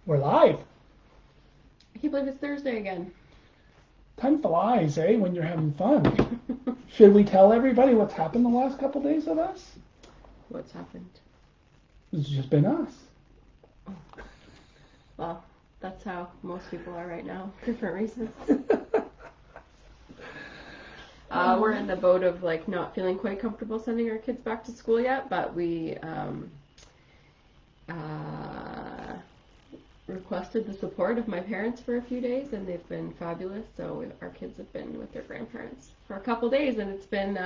We're live. I can't believe it's Thursday again. Time flies, eh, when you're having fun. Should we tell everybody what's happened the last couple days with us? What's happened? It's just been us. Oh. Well, that's how most people are right now, different reasons. We're in the boat of like not feeling quite comfortable sending our kids back to school yet, but we requested the support of my parents for a few days, and they've been fabulous. So our kids have been with their grandparents for a couple days, and it's been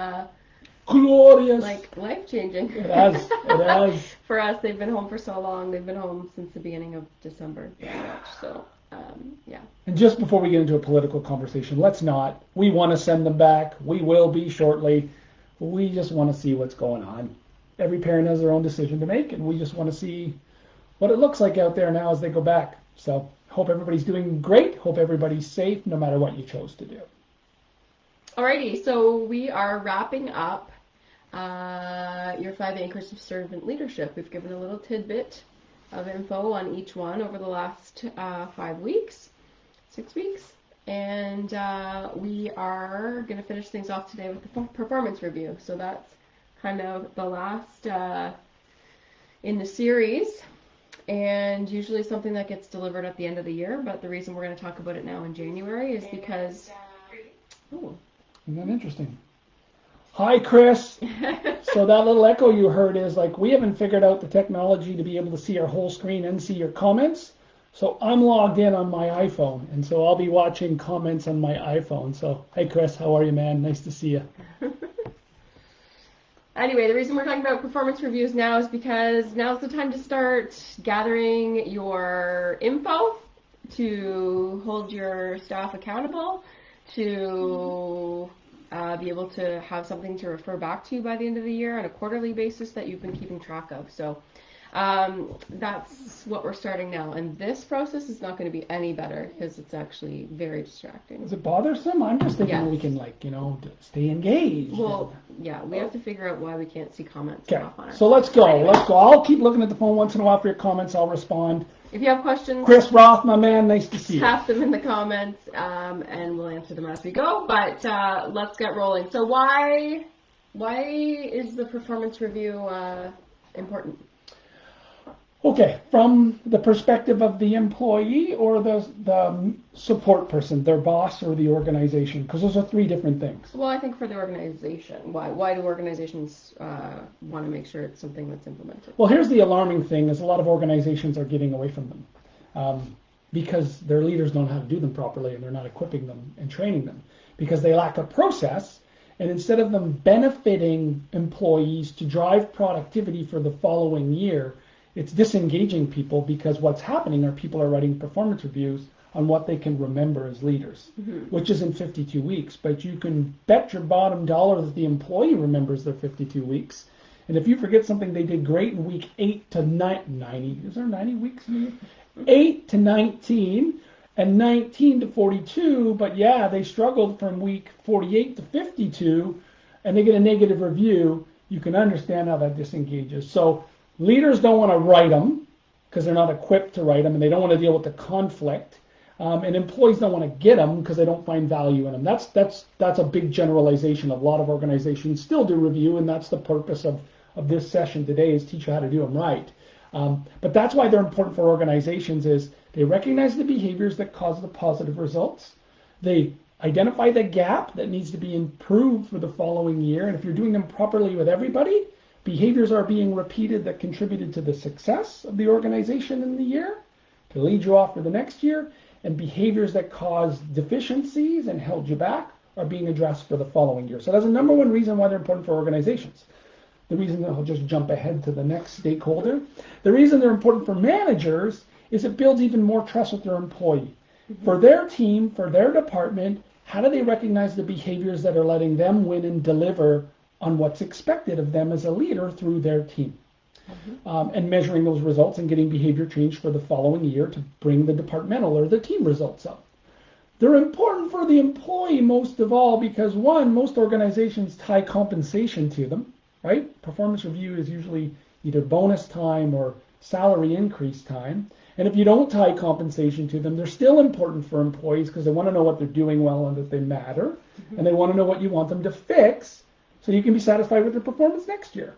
glorious, like life-changing. It has. It has. For us, they've been home for so long. They've been home since the beginning of December, pretty much. So, yeah. And just before we get into a political conversation, let's not. We want to send them back. We will be shortly. We just want to see what's going on. Every parent has their own decision to make, and we just want to see what it looks like out there now as they go back. So, hope everybody's doing great. Hope everybody's safe, no matter what you chose to do. Alrighty, so we are wrapping up your 5 anchors of servant leadership. We've given a little tidbit of info on each one over the last 5 weeks, 6 weeks, and we are going to finish things off today with the performance review. So that's kind of the last in the series, and usually something that gets delivered at the end of the year, but the reason we're going to talk about it now in January is because... Oh, isn't that interesting? Hi, Chris. So that little echo you heard is like we haven't figured out the technology to be able to see our whole screen and see your comments. So I'm logged in on my iPhone, and so I'll be watching comments on my iPhone. So, hey, Chris, how are you, man? Nice to see you. Anyway, the reason we're talking about performance reviews now is because now's the time to start gathering your info to hold your staff accountable, to be able to have something to refer back to by the end of the year on a quarterly basis that you've been keeping track of. So that's what we're starting now. And this process is not going to be any better because it's actually very distracting. Is it bothersome? I'm just thinking we can, stay engaged. Well, yeah, we have to figure out why we can't see comments. Okay, Off on so let's go. Let's go. I'll keep looking at the phone once in a while for your comments. I'll respond. If you have questions, Chris Roth, my man, nice to see you. Tap them in the comments, and we'll answer them as we go. But let's get rolling. So why is the performance review important? Okay, from the perspective of the employee or the support person, their boss or the organization, because those are 3 different things. Well, I think for the organization, why do organizations want to make sure it's something that's implemented? Well, here's the alarming thing: is a lot of organizations are getting away from them because their leaders don't know how to do them properly, and they're not equipping them and training them because they lack a process. And instead of them benefiting employees to drive productivity for the following year, it's disengaging people because what's happening are people are writing performance reviews on what they can remember as leaders, which is in 52 weeks. But you can bet your bottom dollar that the employee remembers their 52 weeks. And if you forget something they did great in week 8 to 90, is there 90 weeks in a year? 8 to 19 and 19 to 42, but yeah, they struggled from week 48 to 52, and they get a negative review, you can understand how that disengages. So leaders don't want to write them because they're not equipped to write them, and they don't want to deal with the conflict. And employees don't want to get them because they don't find value in them. That's a big generalization. A lot of organizations still do review, and that's the purpose of this session today is teach you how to do them right. But that's why they're important for organizations is they recognize the behaviors that cause the positive results. They identify the gap that needs to be improved for the following year. And if you're doing them properly with everybody, behaviors are being repeated that contributed to the success of the organization in the year to lead you off for the next year, and behaviors that cause deficiencies and held you back are being addressed for the following year. So that's the number one reason why they're important for organizations. The reason that I'll just jump ahead to the next stakeholder. The reason they're important for managers is it builds even more trust with their employee. For their team, for their department, how do they recognize the behaviors that are letting them win and deliver on what's expected of them as a leader through their team, and measuring those results and getting behavior change for the following year to bring the departmental or the team results up. They're important for the employee most of all because, one, most organizations tie compensation to them, right? Performance review is usually either bonus time or salary increase time. And if you don't tie compensation to them, they're still important for employees because they want to know what they're doing well and that they matter. And they want to know what you want them to fix so you can be satisfied with their performance next year.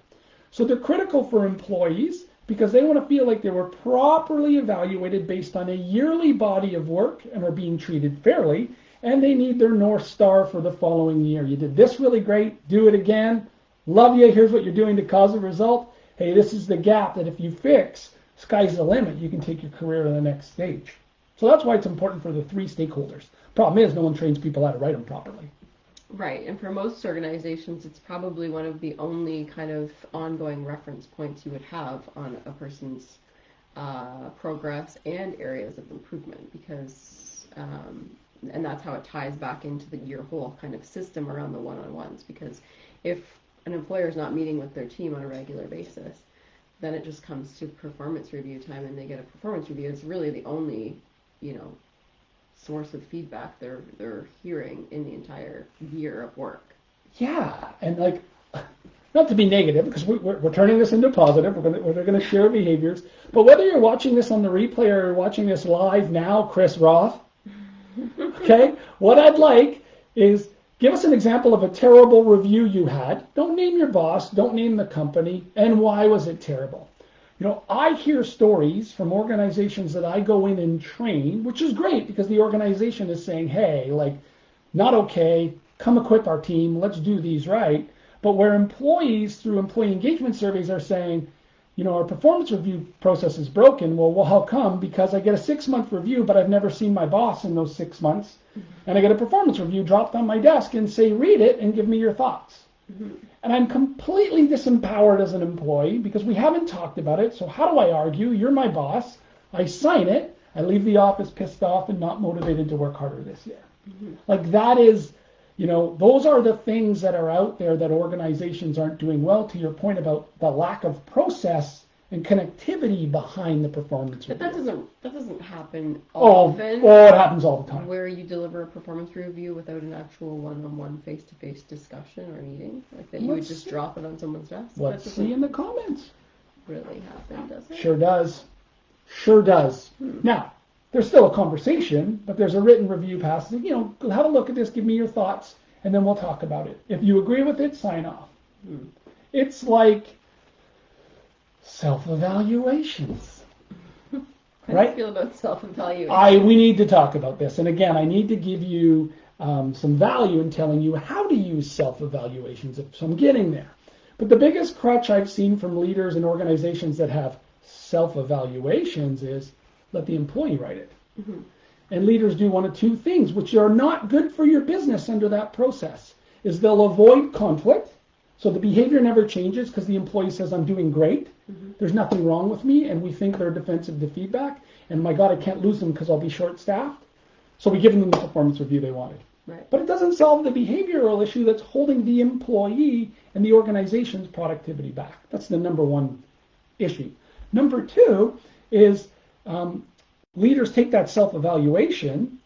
So they're critical for employees because they want to feel like they were properly evaluated based on a yearly body of work and are being treated fairly. And they need their North Star for the following year. You did this really great. Do it again. Love you. Here's what you're doing to cause a result. Hey, this is the gap that if you fix, sky's the limit. You can take your career to the next stage. So that's why it's important for the three stakeholders. Problem is, no one trains people how to write them properly. Right, and for most organizations, it's probably one of the only kind of ongoing reference points you would have on a person's progress and areas of improvement, because, and that's how it ties back into your whole kind of system around the one-on-ones, because if an employer is not meeting with their team on a regular basis, then it just comes to performance review time and they get a performance review. It's really the only, source of feedback they're hearing in the entire year of work. Yeah, and like, not to be negative, because we're turning this into positive. We're going to share behaviors. But whether you're watching this on the replay or watching this live now, Chris Roth, okay, what I'd like is give us an example of a terrible review you had. Don't name your boss, don't name the company, and why was it terrible? I hear stories from organizations that I go in and train, which is great because the organization is saying, hey, like, not okay, come equip our team, let's do these right. But where employees through employee engagement surveys are saying, our performance review process is broken. Well, how come? Because I get a 6-month review, but I've never seen my boss in those 6 months. And I get a performance review dropped on my desk and say, read it and give me your thoughts. And I'm completely disempowered as an employee because we haven't talked about it. So how do I argue? You're my boss. I sign it. I leave the office pissed off and not motivated to work harder this year. Like that is, those are the things that are out there that organizations aren't doing well, to your point about the lack of process and connectivity behind the performance review. But that doesn't happen often. Oh, it happens all the time. Where you deliver a performance review without an actual one-on-one face-to-face discussion or meeting, like that you would just drop it on someone's desk. Let's see in the comments. Really happen, does it? Sure does. Sure does. Now, there's still a conversation, but there's a written review passed. Have a look at this, give me your thoughts, and then we'll talk about it. If you agree with it, sign off. It's like self-evaluations. Right? How do you feel about self-evaluation? We need to talk about this. And again, I need to give you some value in telling you how to use self-evaluations. So I'm getting there. But the biggest crutch I've seen from leaders in organizations that have self-evaluations is let the employee write it. And leaders do one of two things, which are not good for your business under that process, is they'll avoid conflict. So the behavior never changes because the employee says, I'm doing great. There's nothing wrong with me. And we think they're defensive to feedback. And my God, I can't lose them because I'll be short-staffed. So we give them the performance review they wanted. Right. But it doesn't solve the behavioral issue that's holding the employee and the organization's productivity back. That's the number one issue. Number two is leaders take that self-evaluation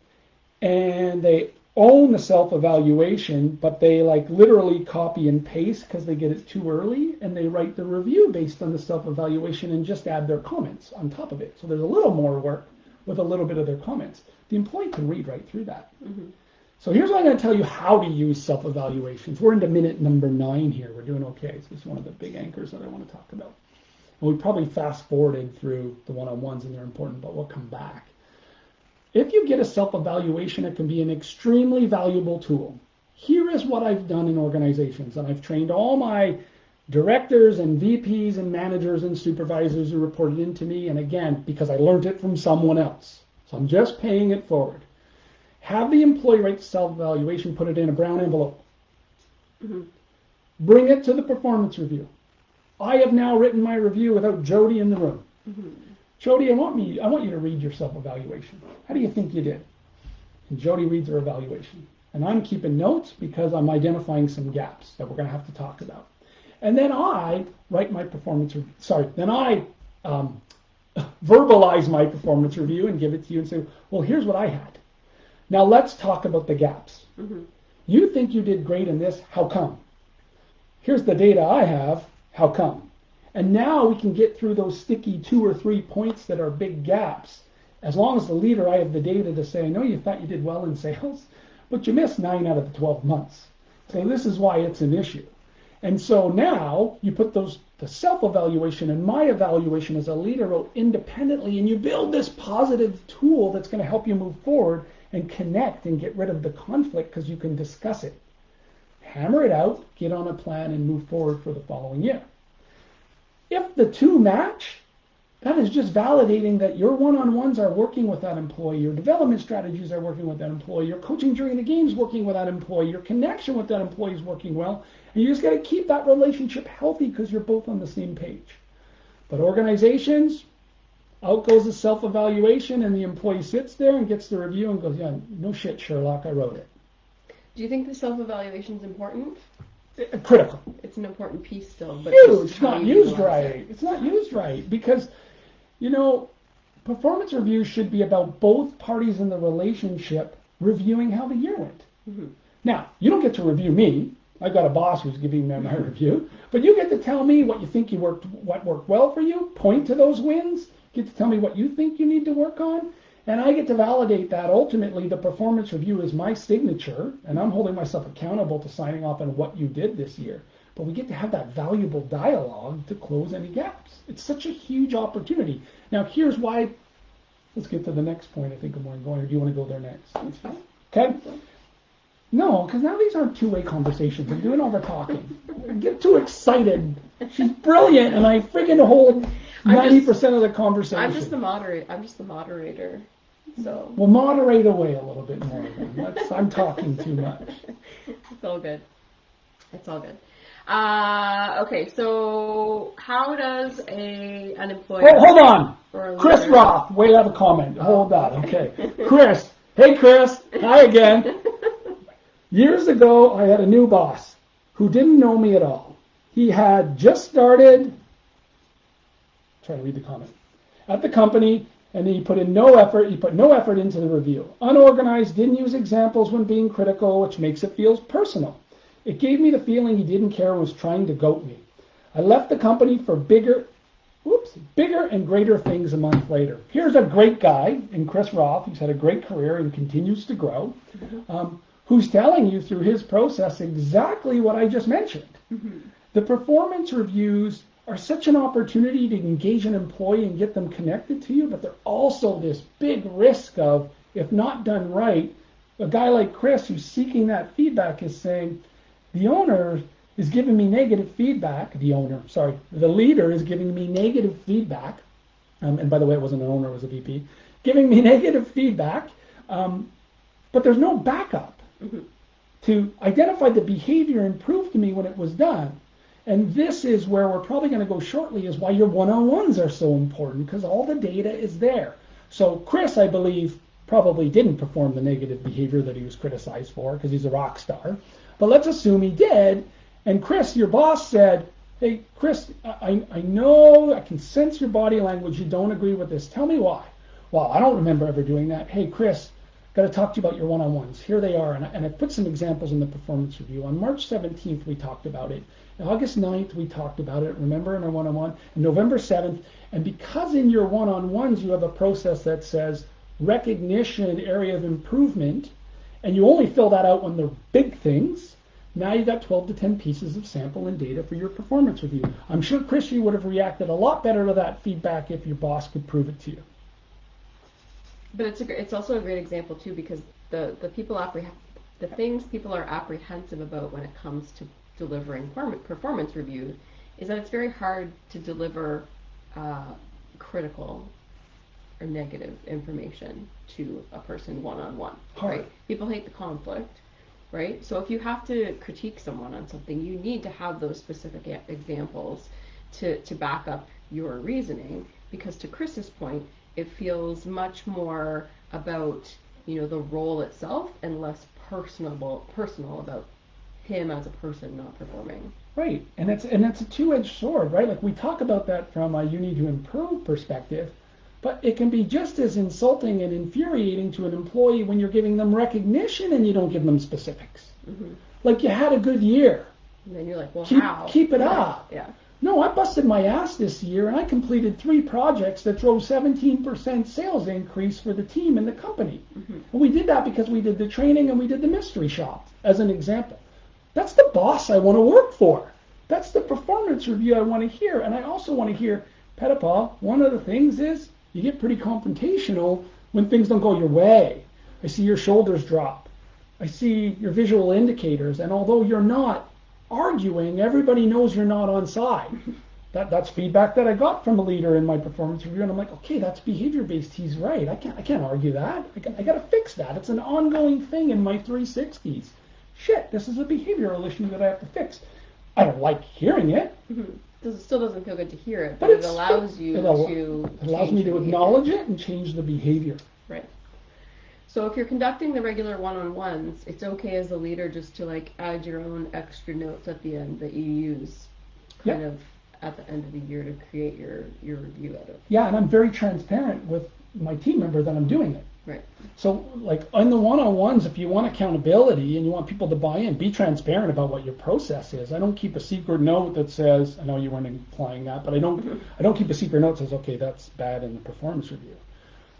and they own the self-evaluation, but they literally copy and paste because they get it too early, and they write the review based on the self-evaluation and just add their comments on top of it. So there's a little more work with a little bit of their comments. The employee can read right through that. So here's what I'm going to tell you how to use self-evaluations. We're into minute number 9 here. We're doing okay. So this is one of the big anchors that I want to talk about. And we probably fast-forwarded through the one-on-ones, and they're important, but we'll come back. If you get a self-evaluation, it can be an extremely valuable tool. Here is what I've done in organizations, and I've trained all my directors and VPs and managers and supervisors who reported into me, and again, because I learned it from someone else. So I'm just paying it forward. Have the employee write the self-evaluation, put it in a brown envelope. Bring it to the performance review. I have now written my review without Jody in the room. Jody, I want you to read your self-evaluation. How do you think you did? And Jody reads her evaluation. And I'm keeping notes because I'm identifying some gaps that we're going to have to talk about. And then I write my performance review. Then I verbalize my performance review and give it to you and say, well, here's what I had. Now let's talk about the gaps. You think you did great in this. How come? Here's the data I have. How come? And now we can get through those sticky 2 or 3 points that are big gaps. As long as the leader, I have the data to say, I know you thought you did well in sales, but you missed 9 out of the 12 months. So this is why it's an issue. And so now you put the self-evaluation and my evaluation as a leader out independently, and you build this positive tool that's going to help you move forward and connect and get rid of the conflict because you can discuss it. Hammer it out, get on a plan, and move forward for the following year. If the two match, that is just validating that your one-on-ones are working with that employee, your development strategies are working with that employee, your coaching during the game is working with that employee, your connection with that employee is working well, and you just got to keep that relationship healthy because you're both on the same page. But organizations, out goes the self-evaluation, and the employee sits there and gets the review and goes, yeah, no shit, Sherlock, I wrote it. Do you think the self-evaluation is important? Critical. It's an important piece still, but huge. It's not used right. It's not used right because, performance reviews should be about both parties in the relationship reviewing how the year went. Mm-hmm. Now, you don't get to review me. I've got a boss who's giving me my review, but you get to tell me what you think what worked well for you, point to those wins, get to tell me what you think you need to work on, and I get to validate that. Ultimately, the performance review is my signature, and I'm holding myself accountable to signing off on what you did this year. But we get to have that valuable dialogue to close any gaps. It's such a huge opportunity. Now, here's why. Let's get to the next point. I think I'm going. Or do you want to go there next? That's fine. Okay. No, because now these aren't two-way conversations. I'm doing all the talking. I get too excited. She's brilliant, and I friggin' hold 90% of the conversation. I'm just the moderator. So. Well, moderate away a little bit more. Then. I'm talking too much. It's all good. It's all good. Okay, so how does an employer... Wait, hold on. Chris Roth, wait, I have a comment. Hold on, okay. Chris. Hey, Chris. Hi again. Years ago, I had a new boss who didn't know me at all. He had just started... Try to read the comment. At the company, and he put no effort into the review. Unorganized, didn't use examples when being critical, which makes it feel personal. It gave me the feeling he didn't care and was trying to goat me. I left the company for bigger and greater things a month later. Here's a great guy in Chris Roth, who's had a great career and continues to grow, who's telling you through his process exactly what I just mentioned. Mm-hmm. The performance reviews are such an opportunity to engage an employee and get them connected to you, but they're also this big risk of, if not done right, a guy like Chris who's seeking that feedback is saying, the owner is giving me negative feedback. The leader is giving me negative feedback. And by the way, it wasn't an owner, it was a VP. Giving me negative feedback, but there's no backup to identify the behavior and prove to me when it was done. And this is where we're probably going to go shortly, is why your one-on-ones are so important, because all the data is there. So Chris, I believe, probably didn't perform the negative behavior that he was criticized for because he's a rock star. But let's assume he did, and Chris, your boss, said, hey, Chris, I know, I can sense your body language, you don't agree with this. Tell me why. Well, I don't remember ever doing that. Hey, Chris, got to talk to you about your one-on-ones. Here they are, and I put some examples in the performance review. On March 17th, we talked about it. On August 9th, we talked about it, remember, in our one-on-one. And November 7th, and because in your one-on-ones you have a process that says recognition, area of improvement, and you only fill that out when they're big things, now you've got 12 to 10 pieces of sample and data for your performance review. I'm sure, Chris, you would have reacted a lot better to that feedback if your boss could prove it to you. But it's also a great example, too, because the things people are apprehensive about when it comes to delivering performance reviews is that it's very hard to deliver critical or negative information to a person one-on-one, right? People hate the conflict, right? So if you have to critique someone on something, you need to have those specific examples to back up your reasoning, because to Chris's point, it feels much more about, the role itself and less personal about him as a person not performing. Right, and it's a two-edged sword, right? Like we talk about that from a you need to improve perspective, but it can be just as insulting and infuriating to an employee when you're giving them recognition and you don't give them specifics. Mm-hmm. Like you had a good year. And then you're like, well, keep it up. Yeah. No, I busted my ass this year and I completed 3 projects that drove 17% sales increase for the team and the company. And we did that because we did the training and we did the mystery shop, as an example. That's the boss I want to work for. That's the performance review I want to hear. And I also want to hear, Petapa, one of the things is you get pretty confrontational when things don't go your way. I see your shoulders drop. I see your visual indicators. And although you're not arguing, everybody knows you're not on side. That's feedback that I got from a leader in my performance review, and I'm like, okay, that's behavior based. He's right. I can't argue that. I got to fix that. It's an ongoing thing in my 360s. Shit, this is a behavioral issue that I have to fix. I don't like hearing it. It still doesn't feel good to hear it, but it allows you to. It allows me to acknowledge it and change the behavior. Right. So if you're conducting the regular one-on-ones, it's okay as a leader just to like add your own extra notes at the end that you use kind of at the end of the year to create your review edit. Yeah, and I'm very transparent with my team member that I'm doing it. Right. So like on the one-on-ones, if you want accountability and you want people to buy in, be transparent about what your process is. I don't keep a secret note that says, I know you weren't implying that, but I don't keep a secret note that says, okay, that's bad in the performance review.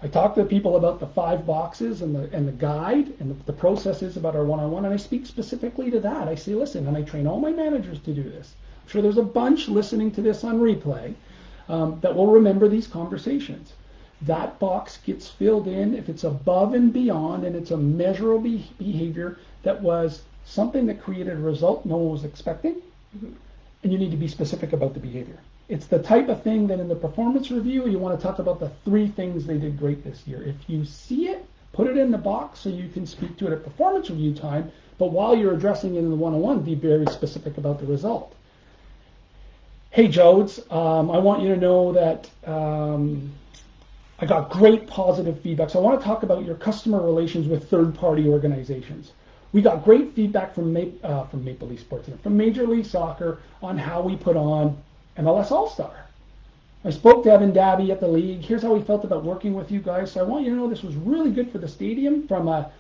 I talk to people about the 5 boxes and the guide and the processes about our one-on-one, and I speak specifically to that. I say, listen, and I train all my managers to do this. I'm sure there's a bunch listening to this on replay that will remember these conversations. That box gets filled in if it's above and beyond, and it's a measurable behavior that was something that created a result no one was expecting, and you need to be specific about the behavior. It's the type of thing that in the performance review, you want to talk about the 3 things they did great this year. If you see it, put it in the box so you can speak to it at performance review time, but while you're addressing it in the one-on-one, be very specific about the result. Hey, Jodes, I want you to know that I got great positive feedback. So I want to talk about your customer relations with third-party organizations. We got great feedback from Maple Leaf Sports, from Major League Soccer on how we put on MLS All-Star. I spoke to Evan Dabby at the league. Here's how we felt about working with you guys. So I want you to know this was really good for the stadium from a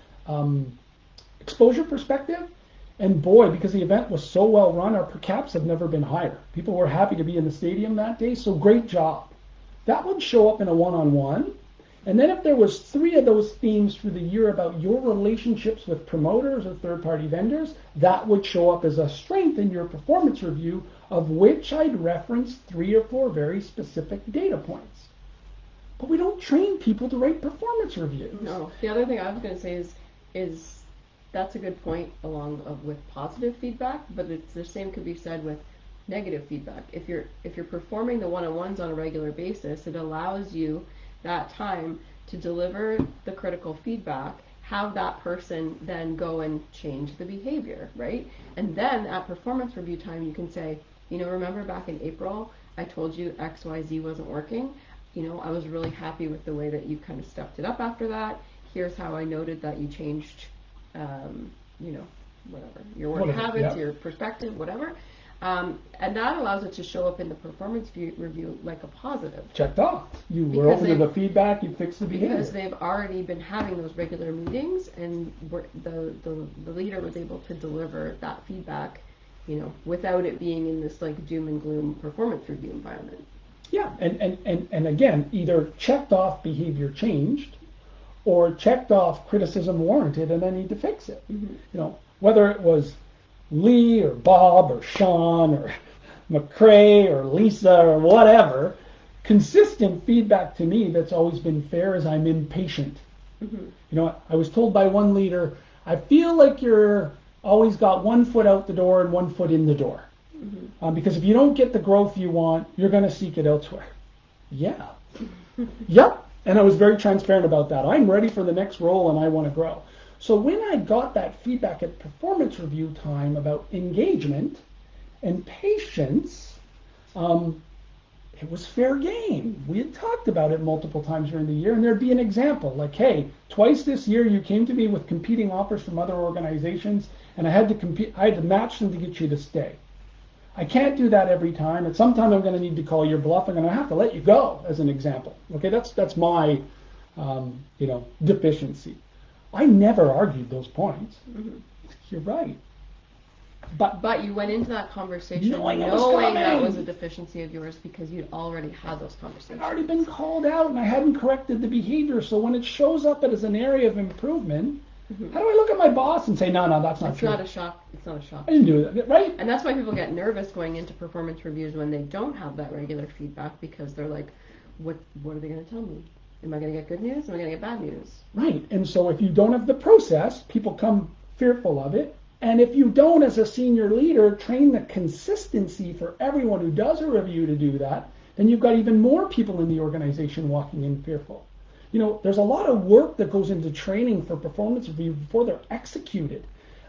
exposure perspective. And boy, because the event was so well run, our per caps have never been higher. People were happy to be in the stadium that day, so great job. That would show up in a one-on-one. And then if there was 3 of those themes through the year about your relationships with promoters or third-party vendors, that would show up as a strength in your performance review, of which I'd reference 3 or 4 very specific data points. But we don't train people to write performance reviews. No. The other thing I was going to say is that's a good point with positive feedback, but the same could be said with negative feedback. If you're performing the one-on-ones on a regular basis, it allows you that time to deliver the critical feedback, have that person then go and change the behavior, right? And then at performance review time, you can say, remember back in April, I told you XYZ wasn't working. I was really happy with the way that you kind of stepped it up after that. Here's how I noted that you changed, whatever, your work habits, your perspective, whatever. And that allows it to show up in the performance review like a positive. Checked off. You were open to the feedback, you fixed the behavior. Because they've already been having those regular meetings, and the leader was able to deliver that feedback, without it being in this like doom and gloom performance review environment. Yeah, and again, either checked off behavior changed, or checked off criticism warranted and I need to fix it. Whether it was Lee or Bob or Sean or McCrae or Lisa or whatever, consistent feedback to me that's always been fair is I'm impatient. I was told by one leader, I feel like you're always got 1 foot out the door and 1 foot in the door. Because if you don't get the growth you want, you're going to seek it elsewhere. Yeah. Yep. And I was very transparent about that. I'm ready for the next role and I want to grow. So when I got that feedback at performance review time about engagement and patience, it was fair game. We had talked about it multiple times during the year, and there'd be an example like, hey, twice this year you came to me with competing offers from other organizations, and I had to match them to get you to stay. I can't do that every time. At some time I'm going to need to call your bluff. I'm going to have to let you go, as an example. Okay, that's my deficiency. I never argued those points. You're right. But you went into that conversation knowing that was a deficiency of yours because you'd already had those conversations. I'd already been called out and I hadn't corrected the behavior. So when it shows up as an area of improvement, how do I look at my boss and say, no, that's not true? It's not a shock. It's not a shock. I didn't do that, right? And that's why people get nervous going into performance reviews when they don't have that regular feedback, because they're like, what are they going to tell me? Am I going to get good news? Am I going to get bad news? Right. And so if you don't have the process, people come fearful of it. And if you don't, as a senior leader, train the consistency for everyone who does a review to do that, then you've got even more people in the organization walking in fearful. You know, there's a lot of work that goes into training for performance review before they're executed.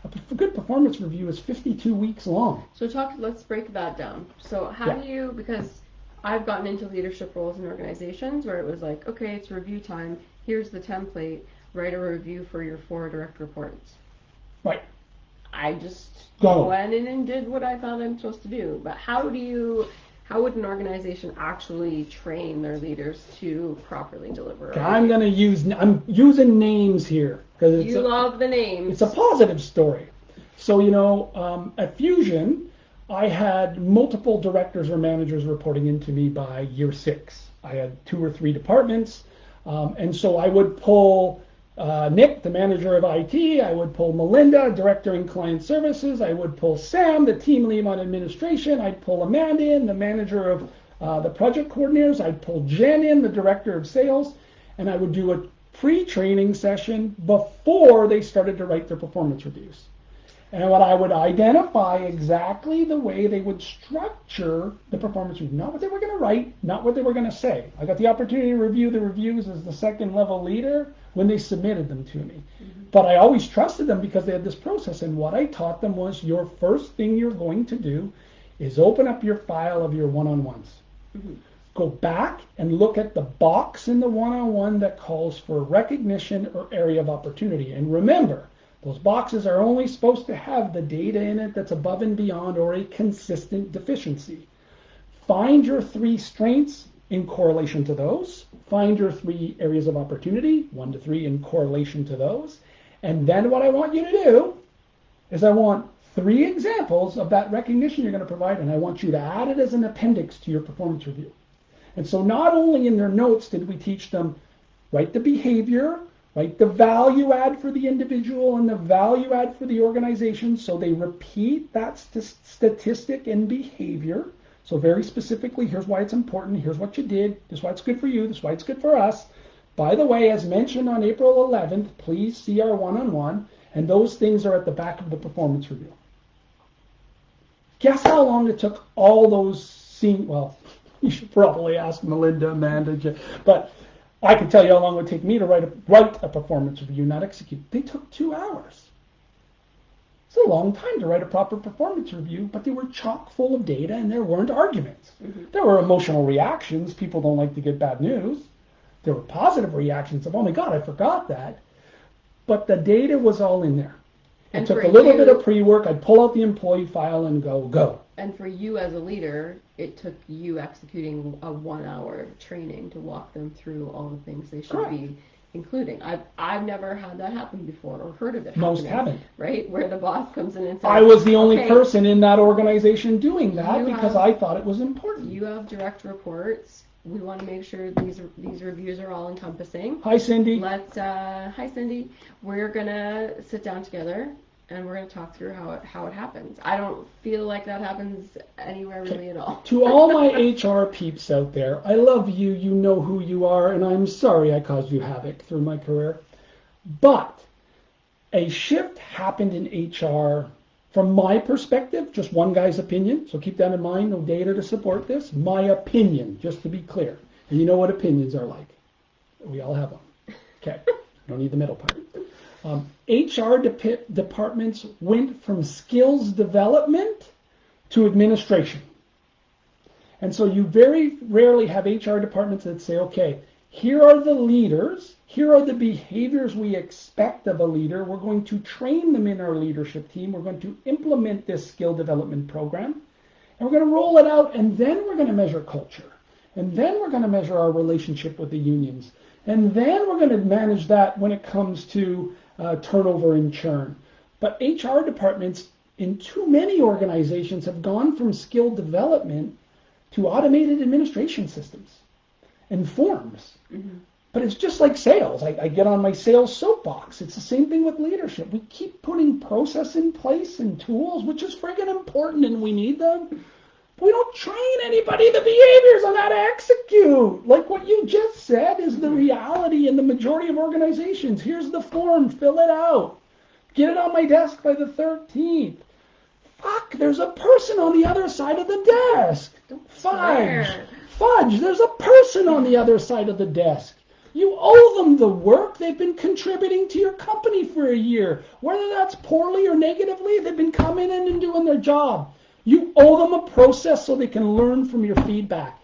A good performance review is 52 weeks long. So let's break that down. So how do you, because I've gotten into leadership roles in organizations where it was like, okay, it's review time. Here's the template. Write a review for your 4 direct reports. Right. I just went in and did what I thought I'm supposed to do. But how would an organization actually train their leaders to properly deliver? I'm using names here because you love the names. It's a positive story. So, you know, at Fusion, I had multiple directors or managers reporting into me by year 6. I had 2 or 3 departments, and so I would pull Nick, the manager of IT. I would pull Melinda, director in client services. I would pull Sam, the team lead on administration. I'd pull Amanda in, the manager of the project coordinators. I'd pull Jen in, the director of sales, and I would do a pre-training session before they started to write their performance reviews. And what I would identify exactly the way they would structure the performance review, not what they were going to write, not what they were going to say. I got the opportunity to review the reviews as the second level leader when they submitted them to me. But I always trusted them because they had this process. And what I taught them was your first thing you're going to do is open up your file of your one-on-ones. Go back and look at the box in the one-on-one that calls for recognition or area of opportunity. And remember, those boxes are only supposed to have the data in it that's above and beyond or a consistent deficiency. Find your 3 strengths in correlation to those. Find your 3 areas of opportunity, 1 to 3 in correlation to those. And then what I want you to do is I want 3 examples of that recognition you're going to provide, and I want you to add it as an appendix to your performance review. And so not only in their notes did we teach them write the behavior, write the value add for the individual and the value add for the organization, so they repeat that statistic and behavior. So very specifically, here's why it's important, here's what you did, this is why it's good for you, this is why it's good for us. By the way, as mentioned on April 11th, please see our one-on-one, and those things are at the back of the performance review. Guess how long it took all those well, you should probably ask Melinda, Amanda, but I can tell you how long it would take me to write a performance review, not execute. They took 2 hours. It's a long time to write a proper performance review, but they were chock full of data and there weren't arguments. There were emotional reactions. People don't like to get bad news. There were positive reactions of, oh my God, I forgot that. But the data was all in there. It took a little bit of pre-work. I'd pull out the employee file and go. And for you as a leader, it took you executing a 1-hour training to walk them through all the things they should be including. I've never had that happen before or heard of it happening. Most haven't. Right? Where the boss comes in and says, I was the only person in that organization doing that because I thought it was important. You have direct reports. We want to make sure these reviews are all encompassing. Hi, Cindy. Hi, Cindy. We're going to sit down together and we're going to talk through how it happens. I don't feel like that happens anywhere really at all. To all my HR peeps out there, I love you. You know who you are, and I'm sorry I caused you havoc through my career. But a shift happened in HR from my perspective, just one guy's opinion, so keep that in mind, no data to support this. My opinion, just to be clear. And you know what opinions are like. We all have them. Okay, don't need the middle part. HR departments went from skills development to administration. And so you very rarely have HR departments that say, okay, here are the leaders, here are the behaviors we expect of a leader. We're going to train them in our leadership team. We're going to implement this skill development program. And we're going to roll it out, and then we're going to measure culture. And then we're going to measure our relationship with the unions. And then we're going to manage that when it comes to turnover and churn. But HR departments in too many organizations have gone from skill development to automated administration systems and forms. Mm-hmm. But it's just like sales. I get on my sales soapbox. It's the same thing with leadership. We keep putting process in place and tools, which is friggin' important and we need them. But we don't train anybody the behaviors on how to execute. Like what you just said is the reality in the majority of organizations. Here's the form. Fill it out. Get it on my desk by the 13th. Fuck, there's a person on the other side of the desk. Fudge, there's a person on the other side of the desk. You owe them the work. They've been contributing to your company for a year. Whether that's poorly or negatively, they've been coming in and doing their job. You owe them a process so they can learn from your feedback.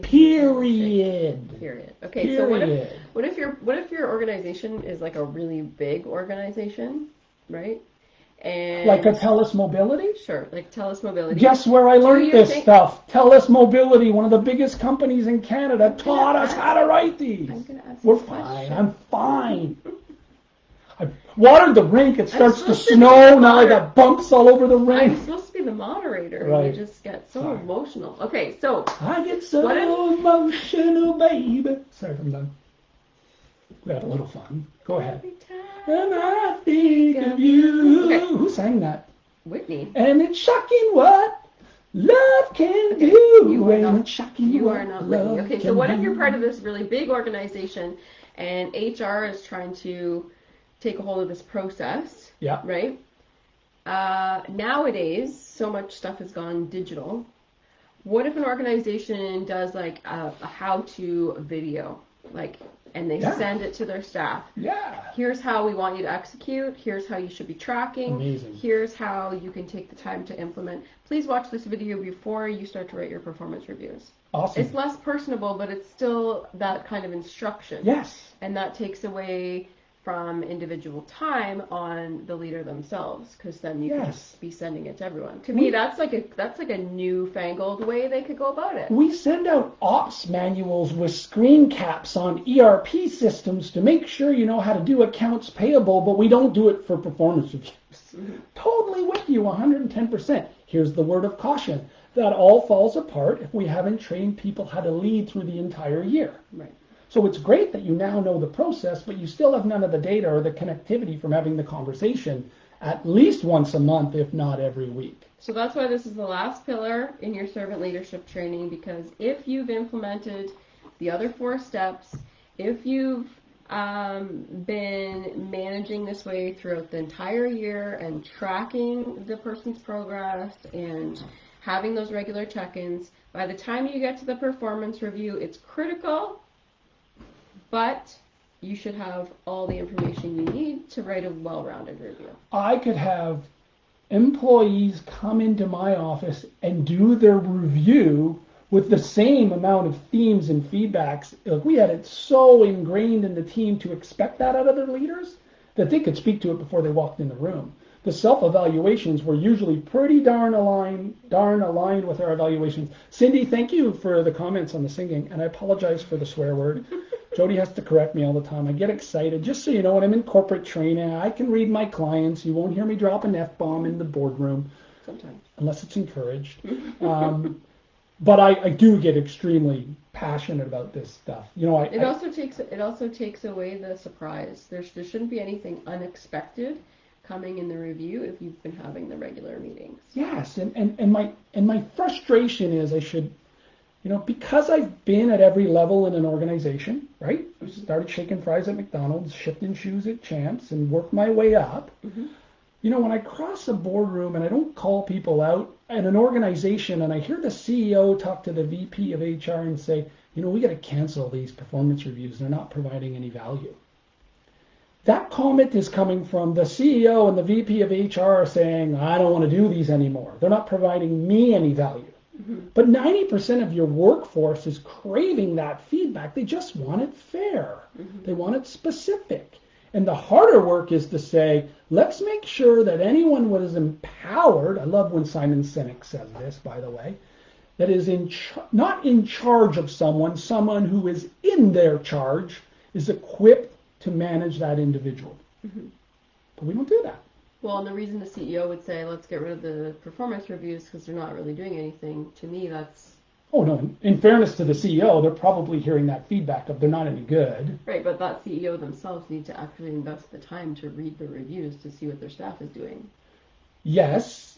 Period. Okay, Period. So what if your organization is like a really big organization, right? And like a TELUS Mobility? Sure, like TELUS Mobility. Guess where I learned this stuff? TELUS Mobility, one of the biggest companies in Canada, taught us how to write these. We're fine. I'm fine. I watered the rink. It starts to snow. Now I got bumps all over the rink. I'm supposed to be the moderator. Right. And you just get so emotional. Okay, so. I get so emotional, baby. Sorry, I'm done. We had a little fun. Go ahead. And I think of you. Okay. Who sang that? Whitney. And it's shocking what love can do. You are not Whitney. Okay, so what if you're part of this really big organization and HR is trying to take a hold of this process? Yeah. Right? Nowadays, so much stuff has gone digital. What if an organization does like a how-to video, and they send it to their staff? Yeah. Here's how we want you to execute. Here's how you should be tracking. Amazing. Here's how you can take the time to implement. Please watch this video before you start to write your performance reviews. Awesome. It's less personable, but it's still that kind of instruction. Yes. And that takes away from individual time on the leader themselves, because then you can just be sending it to everyone. To me, that's like a newfangled way they could go about it. We send out ops manuals with screen caps on ERP systems to make sure you know how to do accounts payable, but we don't do it for performance reviews. Mm-hmm. Totally with you, 110%. Here's the word of caution. That all falls apart if we haven't trained people how to lead through the entire year. Right. So it's great that you now know the process, but you still have none of the data or the connectivity from having the conversation at least once a month, if not every week. So that's why this is the last pillar in your servant leadership training, because if you've implemented the other 4 steps, if you've been managing this way throughout the entire year and tracking the person's progress and having those regular check-ins, by the time you get to the performance review, it's critical. But you should have all the information you need to write a well-rounded review. I could have employees come into my office and do their review with the same amount of themes and feedbacks. Like, we had it so ingrained in the team to expect that out of their leaders that they could speak to it before they walked in the room. The self-evaluations were usually pretty darn aligned with our evaluations. Cindy, thank you for the comments on the singing, and I apologize for the swear word. Jody has to correct me all the time. I get excited. Just so you know, when I'm in corporate training, I can read my clients. You won't hear me drop an F-bomb in the boardroom. Sometimes. Unless it's encouraged. But I do get extremely passionate about this stuff. You know, it also takes away the surprise. There shouldn't be anything unexpected coming in the review if you've been having the regular meetings. Yes, and my frustration is I should, because I've been at every level in an organization, right? I started shaking fries at McDonald's, shifting shoes at Champs, and worked my way up. Mm-hmm. When I cross a boardroom and I don't call people out in an organization and I hear the CEO talk to the VP of HR and say, we got to cancel these performance reviews. They're not providing any value. That comment is coming from the CEO and the VP of HR saying, I don't want to do these anymore. They're not providing me any value. Mm-hmm. But 90% of your workforce is craving that feedback. They just want it fair. Mm-hmm. They want it specific. And the harder work is to say, let's make sure that anyone who is empowered, I love when Simon Sinek says this, by the way, that is not in charge of someone who is in their charge is equipped to manage that individual. Mm-hmm. But we don't do that. Well, and the reason the CEO would say, let's get rid of the performance reviews because they're not really doing anything, to me, that's... Oh, no, in fairness to the CEO, they're probably hearing that feedback of they're not any good. Right, but that CEO themselves need to actually invest the time to read the reviews to see what their staff is doing. Yes,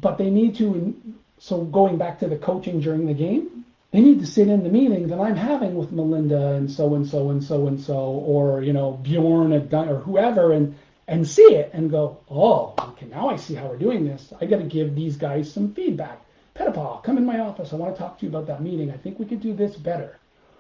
but they need to, so going back to the coaching during the game, they need to sit in the meeting that I'm having with Melinda and so and so and so and so, or, you know, Bjorn or whoever, and see it and go, oh, okay, now I see how we're doing this. I got to give these guys some feedback. Petapal, come in my office. I want to talk to you about that meeting. I think we could do this better.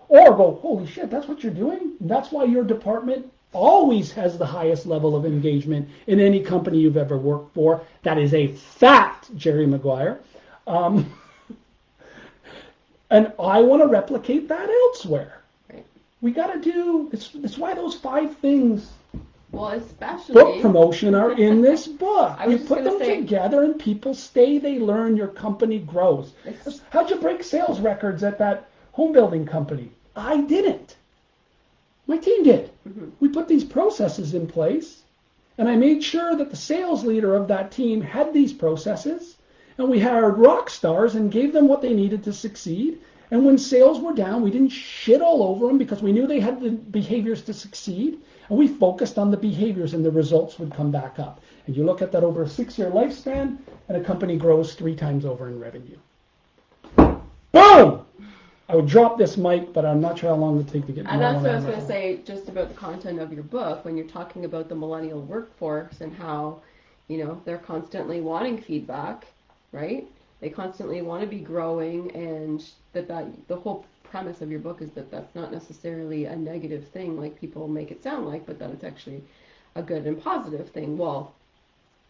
Or go, holy shit, that's what you're doing? That's why your department always has the highest level of engagement in any company you've ever worked for. That is a fact, Jerry Maguire. And I want to replicate that elsewhere. Right. We got to do, it's why those 5 things, well, especially book promotion, are in this book. I was You put them together and people stay, they learn, your company grows. How'd you break sales records at that home building company? I didn't. My team did. Mm-hmm. We put these processes in place, and I made sure that the sales leader of that team had these processes, and we hired rock stars and gave them what they needed to succeed. And when sales were down, we didn't shit all over them because we knew they had the behaviors to succeed. And we focused on the behaviors, and the results would come back up. And you look at that over a 6-year lifespan, and a company grows 3 times over in revenue. Boom! I would drop this mic, but I'm not sure how long it would take to get. And that's what I was going to say, just about the content of your book, when you're talking about the millennial workforce and how, you know, they're constantly wanting feedback, right? They constantly want to be growing, and that the whole premise of your book is that that's not necessarily a negative thing like people make it sound like, but that it's actually a good and positive thing. Well,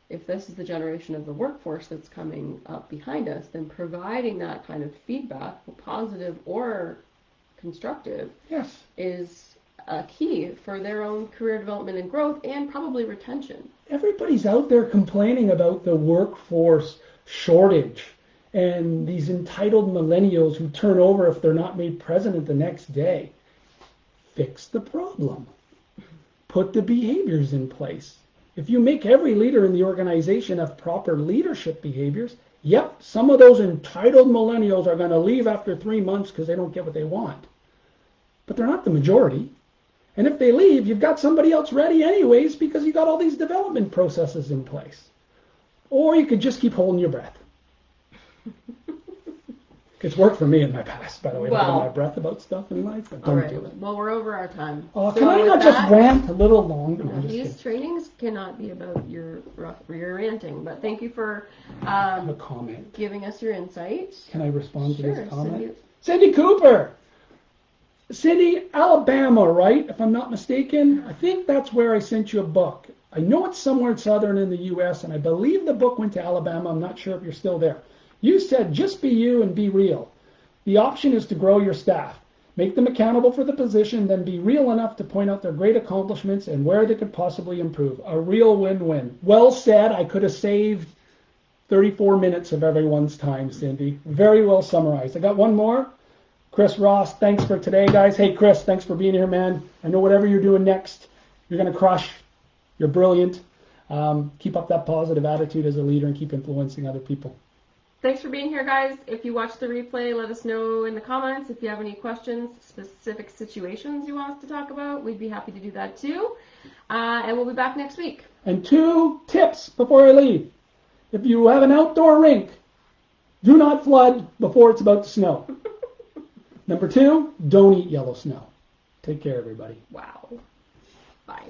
if this is the generation of the workforce that's coming up behind us, then providing that kind of feedback, positive or constructive, yes, is a key for their own career development and growth, and probably retention. Everybody's out there complaining about the workforce shortage and these entitled millennials who turn over if they're not made president the next day. Fix the problem. Put the behaviors in place. If you make every leader in the organization have proper leadership behaviors, yep, some of those entitled millennials are going to leave after 3 months because they don't get what they want. But they're not the majority. And if they leave, you've got somebody else ready anyways because you got all these development processes in place. Or you could just keep holding your breath. It's worked for me in my past, by the way, holding my breath about stuff in life, but don't do it. Well, we're over our time. Can I not just rant a little longer? These trainings cannot be about your ranting, but thank you for a comment. giving us your insight. Can I respond to this comment? Cindy. Cindy Cooper! Cindy, Alabama, right? If I'm not mistaken. I think that's where I sent you a book. I know it's somewhere southern in the U.S., and I believe the book went to Alabama. I'm not sure if you're still there. You said, just be you and be real. The option is to grow your staff. Make them accountable for the position, then be real enough to point out their great accomplishments and where they could possibly improve. A real win-win. Well said. I could have saved 34 minutes of everyone's time, Cindy. Very well summarized. I got one more. Chris Ross, thanks for today, guys. Hey, Chris, thanks for being here, man. I know whatever you're doing next, you're going to crush. You're brilliant. Keep up that positive attitude as a leader and keep influencing other people. Thanks for being here, guys. If you watch the replay, let us know in the comments. If you have any questions, specific situations you want us to talk about, we'd be happy to do that too. And we'll be back next week. And 2 tips before I leave. If you have an outdoor rink, do not flood before it's about to snow. Number 2, don't eat yellow snow. Take care, everybody. Wow. Bye.